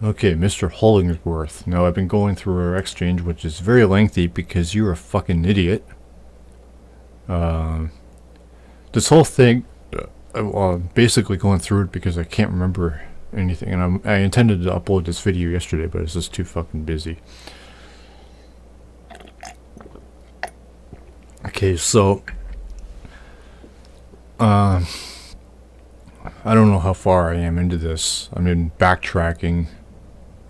Okay, Mr. Hollingsworth. Now, I've been going through our exchange, which is very lengthy because you're a fucking idiot. This whole thing, basically going through it because I can't remember anything, and I intended to upload this video yesterday, but it's just too fucking busy. Okay, so I don't know how far I am into this. I'm in backtracking,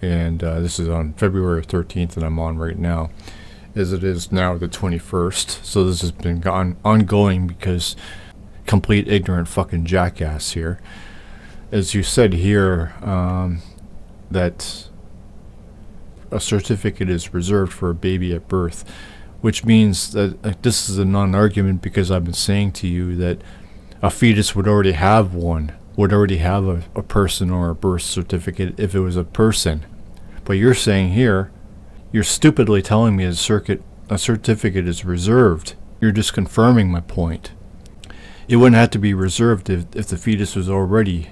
and this is on February 13th, and I'm on right now, as it is now the 21st. So this has been ongoing because complete ignorant fucking jackass here. As you said here, that a certificate is reserved for a baby at birth, which means that this is a non-argument because I've been saying to you that a fetus would already have one, would already have a person or a birth certificate if it was a person. But you're saying here, you're stupidly telling me a certificate is reserved. You're just confirming my point. It wouldn't have to be reserved if the fetus was already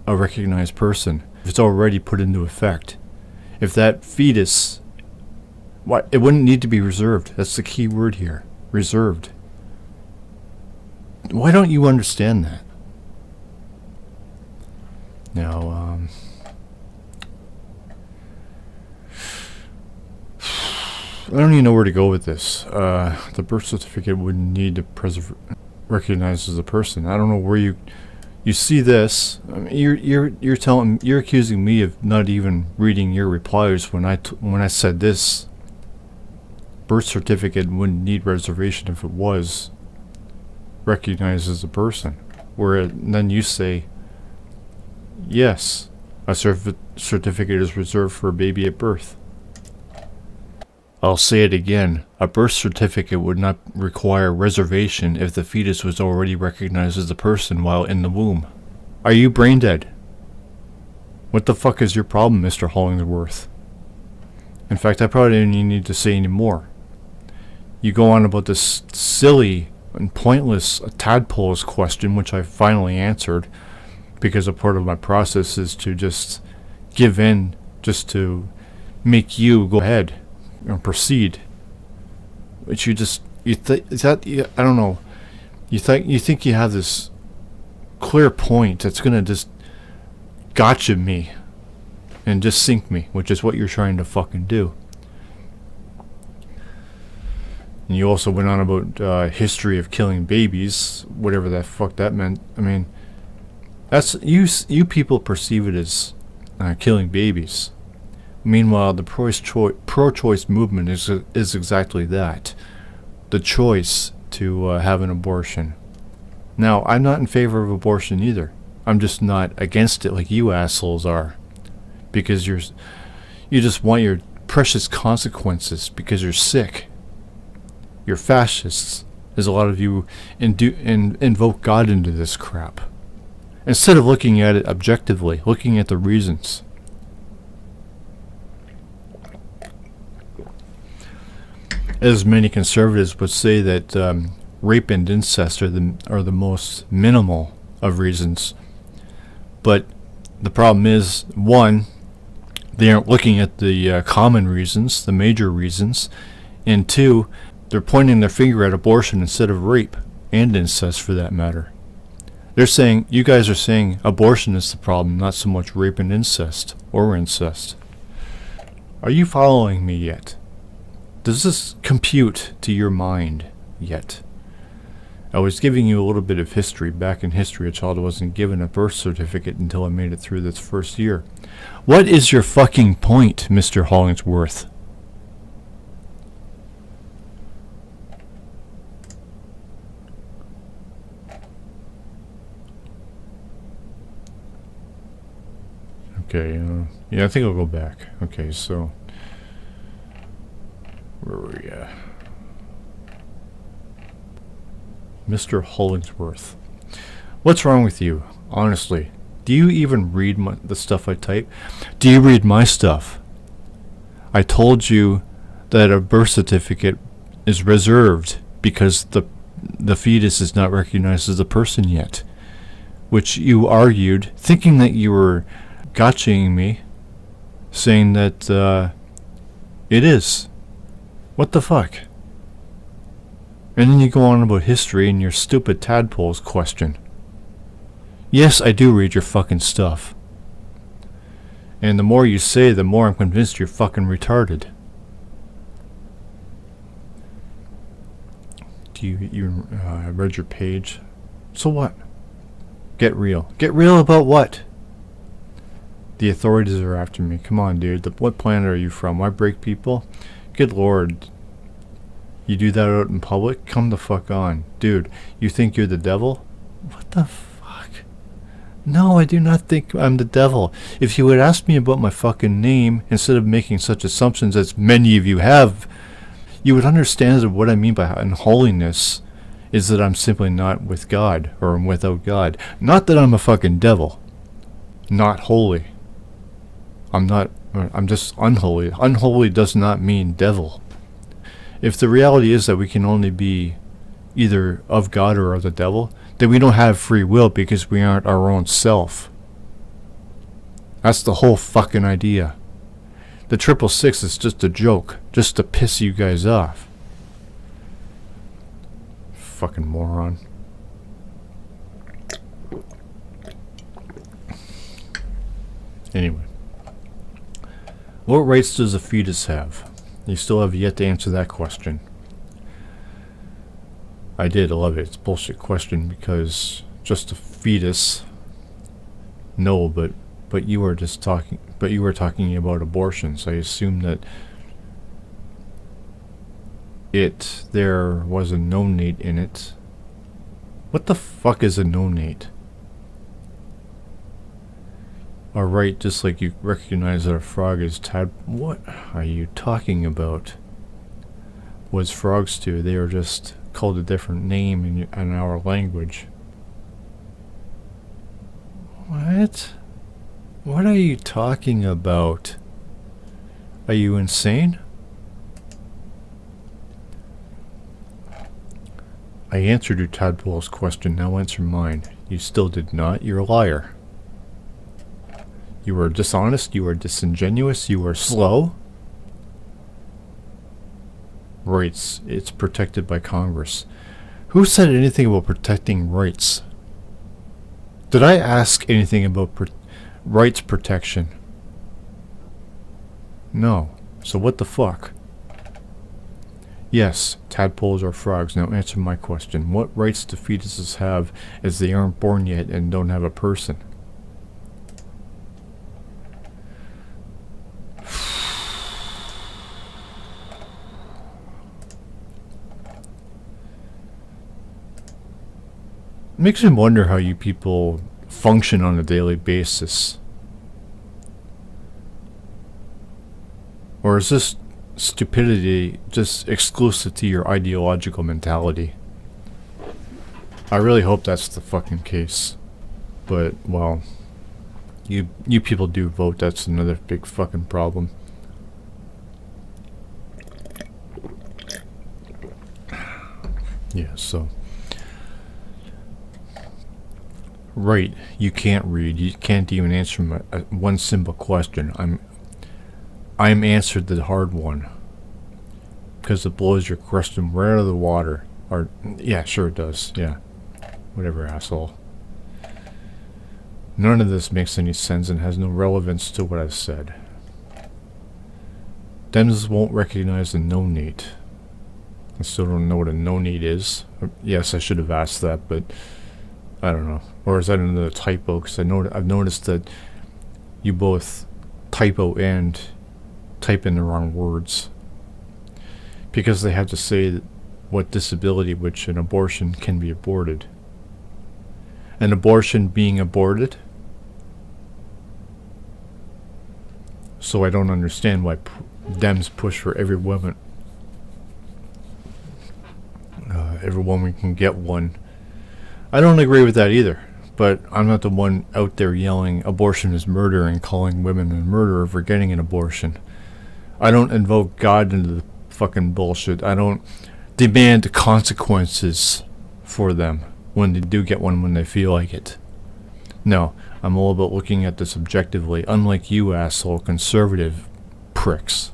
a recognized person, if it's already put into effect. If that fetus, it wouldn't need to be reserved. That's the key word here, reserved. Why don't you understand that? Now, I don't even know where to go with this. The birth certificate wouldn't need to recognize as a person. I don't know where you see this. I mean, you're accusing me of not even reading your replies when I said this. Birth certificate wouldn't need reservation if it was recognized as a person. Then you say, yes, a certificate is reserved for a baby at birth. I'll say it again. A birth certificate would not require reservation if the fetus was already recognized as a person while in the womb. Are you brain dead? What the fuck is your problem, Mr. Hollingsworth? In fact, I probably don't even need to say any more. You go on about this silly and pointless tadpole's question, which I finally answered, because a part of my process is to just give in, just to make you go ahead and proceed. Which I don't know. You think you have this clear point that's gonna just gotcha me and just sink me, which is what you're trying to fucking do. And you also went on about history of killing babies, whatever the fuck that meant. I mean, that's you people perceive it as killing babies. Meanwhile, the pro-choice movement is exactly that. The choice to have an abortion. Now, I'm not in favor of abortion either. I'm just not against it like you assholes are. Because you just want your precious consequences because you're sick. You're fascists, as a lot of you invoke God into this crap. Instead of looking at it objectively, looking at the reasons. As many conservatives would say that rape and incest are the most minimal of reasons. But the problem is, one, they aren't looking at the common reasons, the major reasons, and two, they're pointing their finger at abortion instead of rape and incest for that matter. You guys are saying abortion is the problem, not so much rape and incest, or incest. Are you following me yet? Does this compute to your mind yet? I was giving you a little bit of history. Back in history, a child wasn't given a birth certificate until I made it through this first year. What is your fucking point, Mr. Hollingsworth? Okay, yeah, I think I'll go back. Okay, so where were we at? Mr. Hollingsworth. What's wrong with you? Honestly, do you even read the stuff I type? Do you read my stuff? I told you that a birth certificate is reserved because the fetus is not recognized as a person yet, which you argued, thinking that you were gotching me saying that it is. What the fuck? And then you go on about history and your stupid tadpoles question. Yes, I do read your fucking stuff. And the more you say, the more I'm convinced you're fucking retarded. You read your page? So what? Get real. Get real about what? The authorities are after me. Come on, dude. What planet are you from? Why break people? Good lord. You do that out in public? Come the fuck on. Dude, you think you're the devil? What the fuck? No, I do not think I'm the devil. If you would ask me about my fucking name, instead of making such assumptions as many of you have, you would understand that what I mean by unholiness is that I'm simply not with God, or I'm without God. Not that I'm a fucking devil. Not holy. I'm just unholy. Unholy does not mean devil. If the reality is that we can only be either of God or of the devil, then we don't have free will because we aren't our own self. That's the whole fucking idea. The 666 is just a joke, just to piss you guys off. Fucking moron. Anyway. What rights does a fetus have? You still have yet to answer that question. I love it. It's a bullshit question because just a fetus. No, but you were just talking. But you were talking about abortions. I assume that there was a no-nate in it. What the fuck is a no-nate? Alright, just like you recognize that a frog is what are you talking about? What's frogs do? They are just called a different name in our language. What? What are you talking about? Are you insane? I answered your tadpole's question, now answer mine. You still did not. You're a liar. You were dishonest, you were disingenuous, you were slow. Rights. It's protected by Congress. Who said anything about protecting rights? Did I ask anything about rights protection? No. So what the fuck? Yes, tadpoles are frogs. Now answer my question. What rights do fetuses have as they aren't born yet and don't have a person? Makes me wonder how you people function on a daily basis. Or is this stupidity just exclusive to your ideological mentality? I really hope that's the fucking case. But, well, you people do vote, that's another big fucking problem. Yeah, so... Right, you can't read. You can't even answer my one simple question. I'm answered the hard one because it blows your question right out of the water. Or yeah, sure it does. Yeah, whatever, asshole. None of this makes any sense and has no relevance to what I've said. Dems won't recognize the no-nate. I still don't know what a no-nate is. Yes, I should have asked that, but I don't know. Or is that another typo? Because I've noticed that you both typo and type in the wrong words. Because they have to say what disability, which an abortion can be aborted. An abortion being aborted? So I don't understand why Dems push for every woman. Every woman can get one. I don't agree with that either. But I'm not the one out there yelling abortion is murder and calling women a murderer for getting an abortion. I don't invoke God into the fucking bullshit. I don't demand consequences for them when they do get one when they feel like it. No, I'm all about looking at this objectively, unlike you asshole conservative pricks.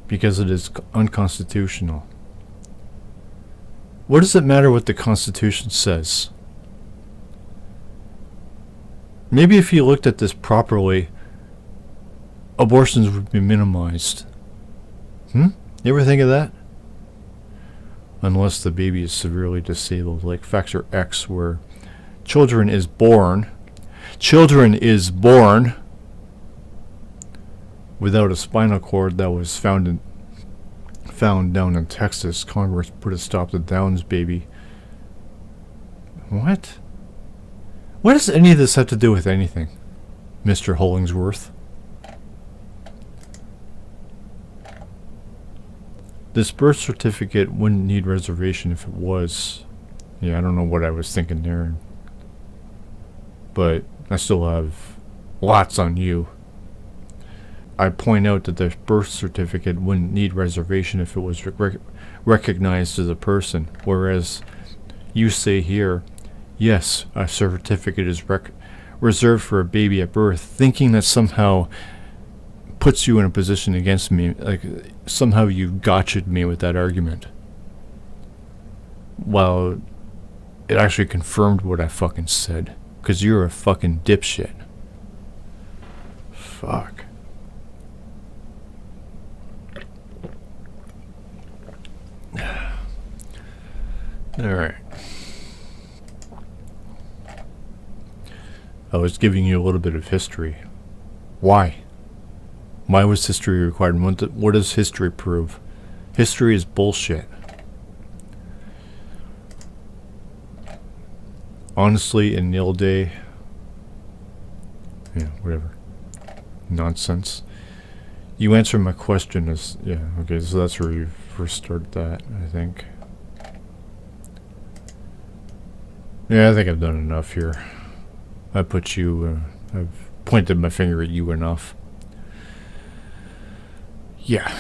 Because it is unconstitutional. What does it matter what the Constitution says? Maybe if you looked at this properly, abortions would be minimized. You ever think of that? Unless the baby is severely disabled, like Factor X, where children is born without a spinal cord that was found down in Texas. Congress put a stop to Downs baby. What? What does any of this have to do with anything, Mr. Hollingsworth? This birth certificate wouldn't need reservation if it was. Yeah, I don't know what I was thinking there. But I still have lots on you. I point out that the birth certificate wouldn't need reservation if it was recognized as a person. Whereas you say here, yes, a certificate is reserved for a baby at birth, thinking that somehow puts you in a position against me, like somehow you gotcha'd me with that argument. Well, it actually confirmed what I fucking said, because you're a fucking dipshit. Fuck. Alright. I was giving you a little bit of history. Why? Why was history required? What does history prove? History is bullshit. Honestly, in nil day, yeah, whatever. Nonsense. You answered my question as, yeah, okay, so that's where you first started that, I think. Yeah, I think I've done enough here. I put you, I've pointed my finger at you enough. Yeah.